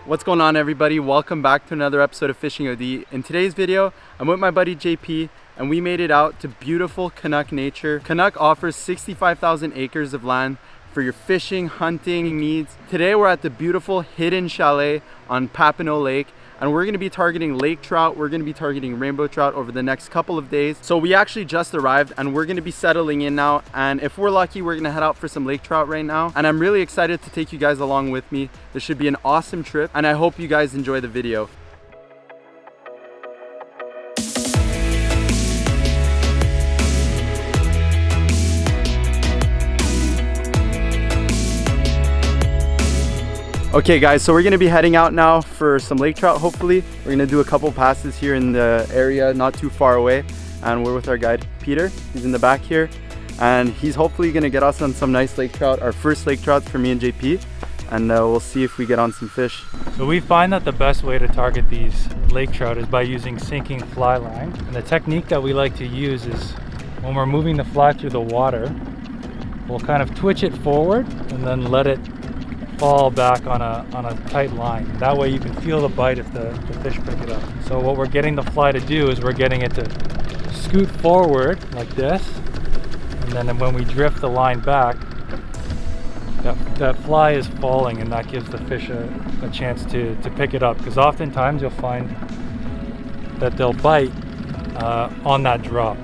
What's going on, everybody? Welcome back to another episode of Fishing OD. In today's video, I'm with my buddy JP and we made it out to beautiful Kenauk Nature. Kenauk offers 65,000 acres of land for your fishing, hunting needs. Today we're at the beautiful hidden chalet on Papineau Lake, and we're going to be targeting lake trout. We're going to be targeting rainbow trout over the next couple of days. So we actually just arrived and we're going to be settling in now, and if we're lucky, we're going to head out for some lake trout right now, and I'm really excited to take you guys along with me. This should be an awesome trip and I hope you guys enjoy the video. Okay guys, so we're gonna be heading out now for some lake trout. Hopefully we're gonna do a couple passes here in the area not too far away, and we're with our guide Peter. He's in the back here and he's hopefully gonna get us on some nice lake trout, our first lake trouts for me and JP, and we'll see if we get on some fish. So we find that the best way to target these lake trout is by using sinking fly line, and the technique that we like to use is when we're moving the fly through the water, we'll kind of twitch it forward and then let it fall back on a tight line. That way you can feel the bite if the fish pick it up. So what we're getting the fly to do is we're getting it to scoot forward like this, and then when we drift the line back, that fly is falling, and that gives the fish a chance to pick it up, because oftentimes you'll find that they'll bite on that drop.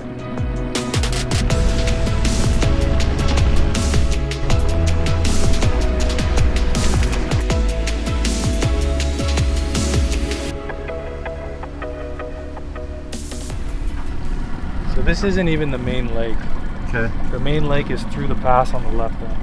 So this isn't even the main lake. Okay. The main lake is through the pass on the left one.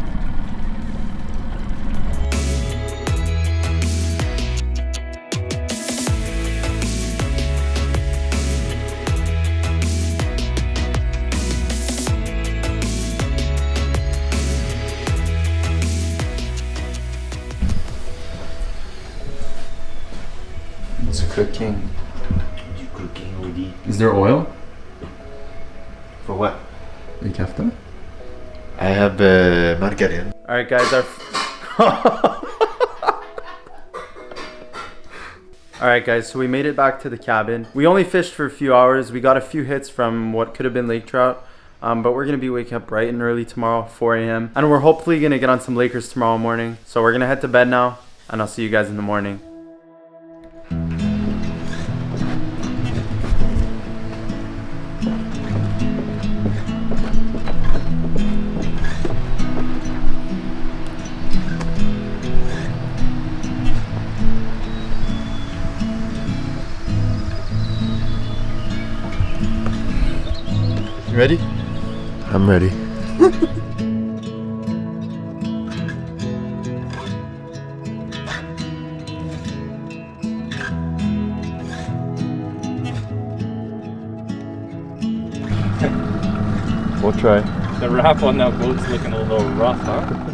It's cooking. Cooking already. Is there oil? For what? You have them? I have margarine. All right guys, Alright guys, so we made it back to the cabin. We only fished for a few hours. We got a few hits from what could have been lake trout, but we're gonna be waking up bright and early tomorrow, 4 a.m. and we're hopefully gonna get on some Lakers tomorrow morning. So we're gonna head to bed now, and I'll see you guys in the morning. You ready? I'm ready. We'll try. The wrap on that boat's looking a little rough, huh?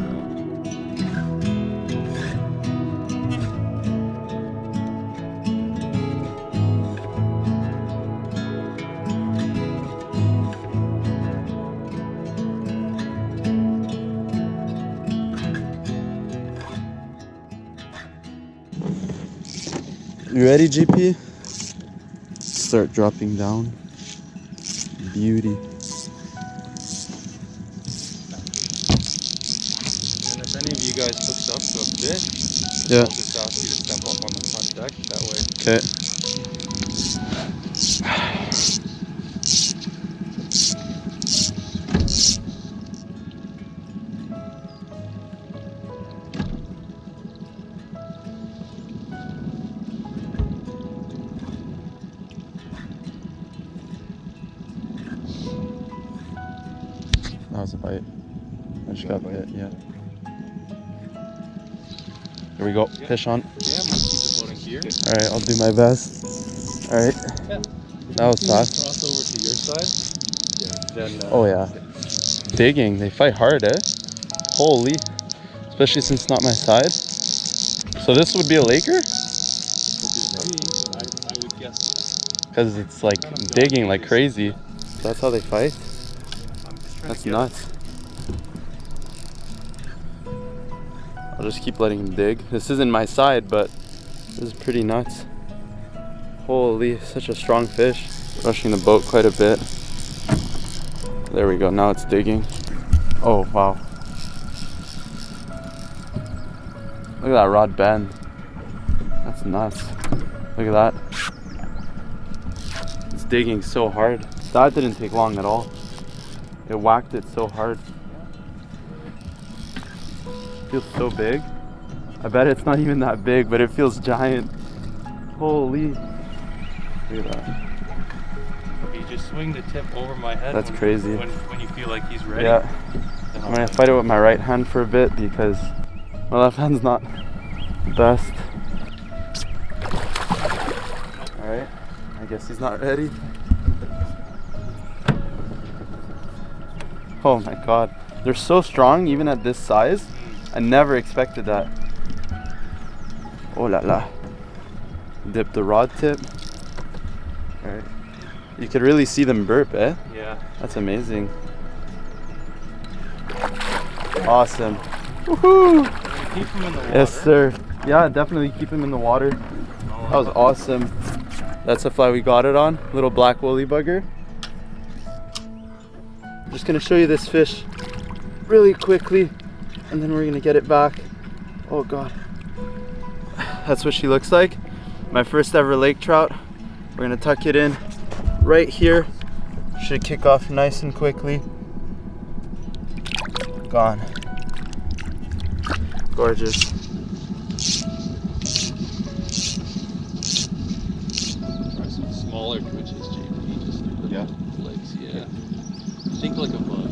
You ready, GP? Start dropping down. Beauty. And if any of you guys hooked up to a fish, Yeah. I'll just ask you to step up on the front deck. That way. Okay. That was a bite. I just got bit, yeah. Here we go, Yeah. fish on. Yeah, I'm gonna keep the boat in gear. Alright, I'll do my best. Alright. Yeah. That was fast. Cross over to your side. Yeah. Then, Oh yeah. Digging, they fight hard, eh? Holy. Especially since it's not my side. So this would be a Laker? I would guess. Because it's like digging like crazy. That's how they fight? That's nuts. I'll just keep letting him dig. This isn't my side, but This is pretty nuts. Holy, such a strong fish. Rushing the boat quite a bit. There we go, now it's digging. Oh, wow. Look at that rod bend. That's nuts. Look at that. It's digging so hard. That didn't take long at all. It whacked it so hard. Feels so big. I bet it's not even that big, but it feels giant. Holy. Look at that. You just swing the tip over my head. That's crazy. When you feel like he's ready. Yeah. I'm gonna fight it with my right hand for a bit because my left hand's not the best. Alright. I guess he's not ready. Oh my god. They're so strong even at this size. I never expected that. Oh la la. Dip the rod tip. Alright. You could really see them burp, eh? Yeah. That's amazing. Awesome. Woohoo! Keep him in the water. Yes, sir. Yeah, definitely keep him in the water. That was awesome. That's the fly we got it on. Little black woolly bugger. I'm just gonna show you this fish really quickly and then we're gonna get it back. Oh god. That's what she looks like. My first ever lake trout. We're gonna tuck it in right here. Should kick off nice and quickly. Gone. Gorgeous. Try some smaller twitches, JP. Just the Yeah. legs, yeah. Think like a bug.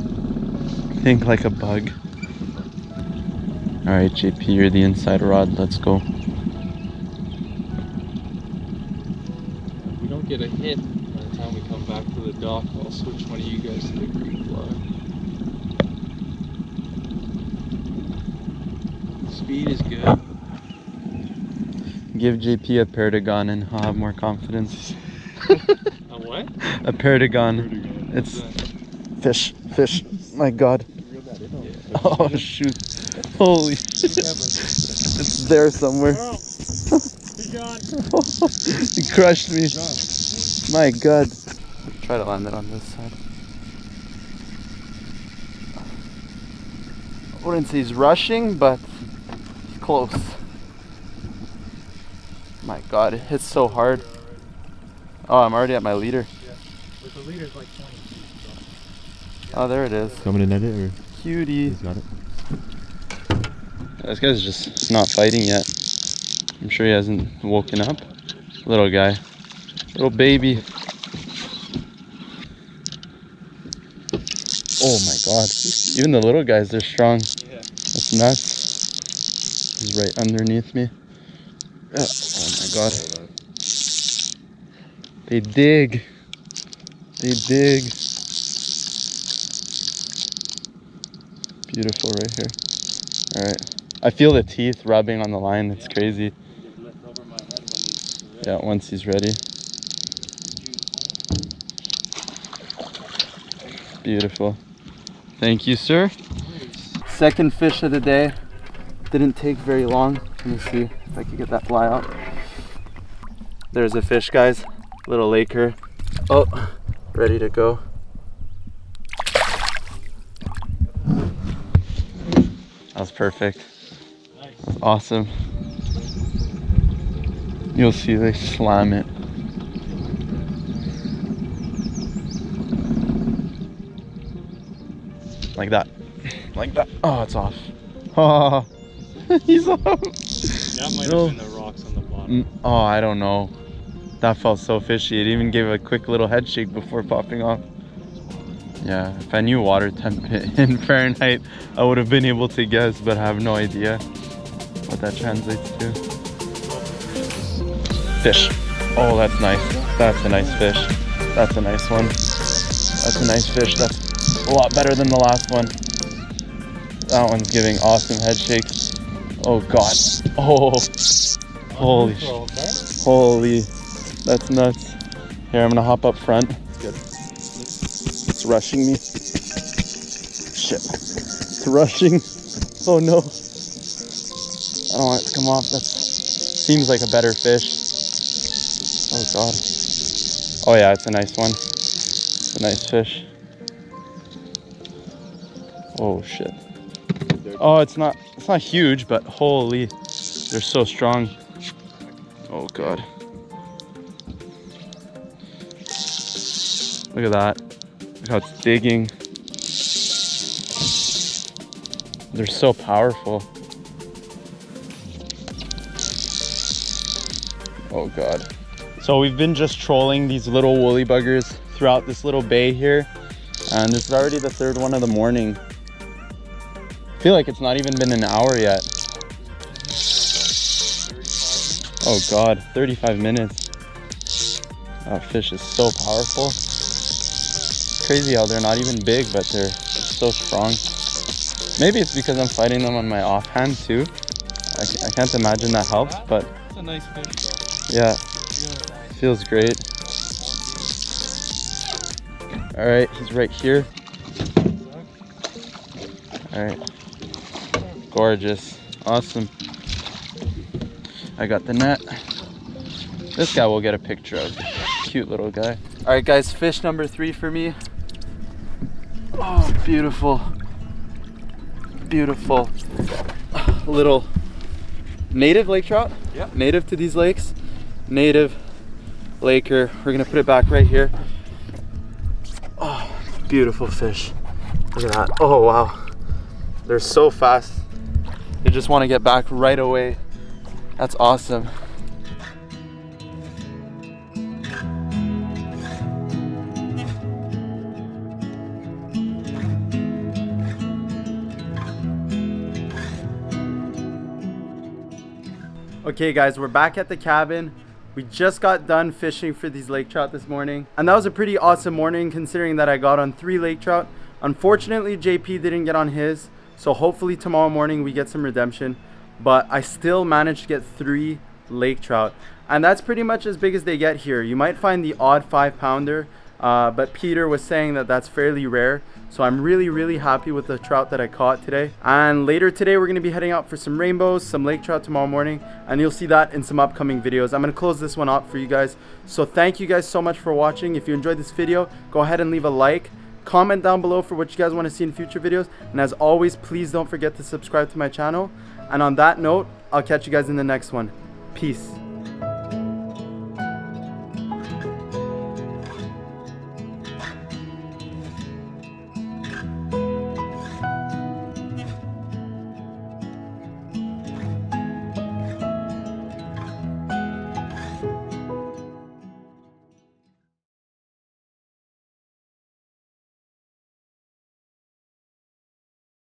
Think like a bug. Alright, JP, you're the inside rod. Let's go. If we don't get a hit by the time we come back to the dock, I'll switch one of you guys to the green fly. Speed is good. Give JP a perdigon and he'll have more confidence. A what? A perdigon. It's fish. My god. Yeah. Oh shoot. Holy. It's there somewhere. He crushed me. My god. Try to land it on this side. I wouldn't say he's rushing, but he's close. My god, it hits so hard. Oh, I'm already at my leader. But the leader's like 20 feet. Oh, there it is. Coming in at it or Cutie. he's got it? This guy's just not fighting yet. I'm sure he hasn't woken up. Little guy. Little baby. Oh my god. Even the little guys, they're strong. Yeah. That's nuts. He's right underneath me. Oh my god. They dig. They dig. Beautiful right here. Alright. I feel the teeth rubbing on the line. It's crazy. Yeah, once he's ready. Beautiful. Thank you, sir. Second fish of the day. Didn't take very long. Let me see if I can get that fly out. There's a fish, guys. Little laker. Oh, ready to go. That was perfect. That's awesome. You'll see they slam it. Like that. Like that. Oh, it's off. Oh, he's off. That might have been the rocks on the bottom. Oh, I don't know. That felt so fishy. It even gave a quick little head shake before popping off. Yeah, if I knew water temp in Fahrenheit, I would have been able to guess, but I have no idea what that translates to. Fish. Oh, that's nice. That's a nice fish. That's a nice one. That's a nice fish. That's a lot better than the last one. That one's giving awesome head shakes. Oh god. Oh. Holy sh. Holy. That's nuts. Here, I'm gonna hop up front. Good. It's rushing me. Shit. It's rushing. Oh no. I don't want it to come off. That's seems like a better fish. Oh God. Oh yeah, it's a nice one. It's a nice fish. Oh shit. Oh, it's not huge, but holy, they're so strong. Oh God. Look at that. Look how it's digging. They're so powerful. Oh God. So we've been just trolling these little woolly buggers throughout this little bay here. And this is already the third one of the morning. I feel like it's not even been an hour yet. Oh God, 35 minutes. That fish is so powerful. Crazy how they're not even big, but they're so strong. Maybe it's because I'm fighting them on my offhand too. I can't imagine that helps, but It's a nice fish though. yeah, feels great. All right, he's right here. All right, gorgeous, awesome. I got the net. This guy we'll get a picture of. Cute little guy. All right guys, fish number 3 for me. Oh, beautiful. Beautiful little native lake trout. Yeah. Native to these lakes. Native laker. We're gonna put it back right here. Oh, beautiful fish. Look at that. Oh wow. They're so fast. They just want to get back right away. That's awesome. Okay guys, we're back at the cabin. We just got done fishing for these lake trout this morning. And that was a pretty awesome morning considering that I got on 3 lake trout. Unfortunately, JP didn't get on his. So hopefully tomorrow morning we get some redemption. But I still managed to get 3 lake trout. And that's pretty much as big as they get here. You might find the odd 5-pounder. But Peter was saying that that's fairly rare. So I'm really happy with the trout that I caught today. And later today we're going to be heading out for some rainbows, some lake trout tomorrow morning, and you'll see that in some upcoming videos. I'm going to close this one up for you guys. So thank you guys so much for watching. If you enjoyed this video, go ahead and leave a like. Comment down below for what you guys want to see in future videos. And as always, please don't forget to subscribe to my channel. And on that note, I'll catch you guys in the next one. Peace.